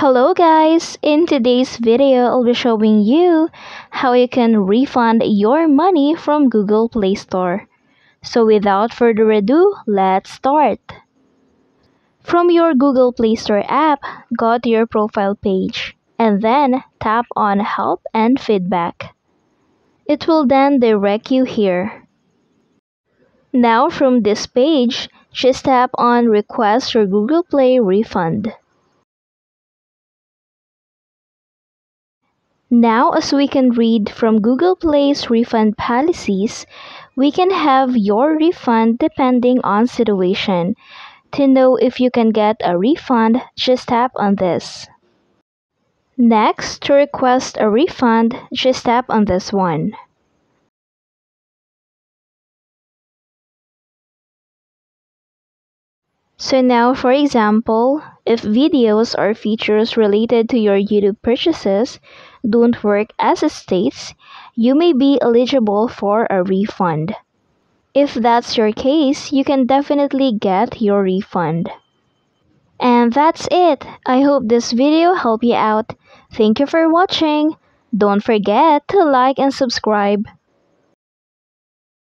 Hello guys! In today's video, I'll be showing you how you can refund your money from Google Play Store. So without further ado, let's start. From your Google Play Store app, go to your profile page and then tap on Help and Feedback. It will then direct you here. Now from this page, just tap on Request your Google Play refund. Now, as we can read from Google Play's refund policies, we can have your refund depending on situation. To know if you can get a refund, just tap on this. Next, to request a refund, just tap on this one. So now, for example, if videos or features related to your YouTube purchases don't work as it states, you may be eligible for a refund. If that's your case, you can definitely get your refund. And that's it. I hope this video helped you out. Thank you for watching. Don't forget to like and subscribe.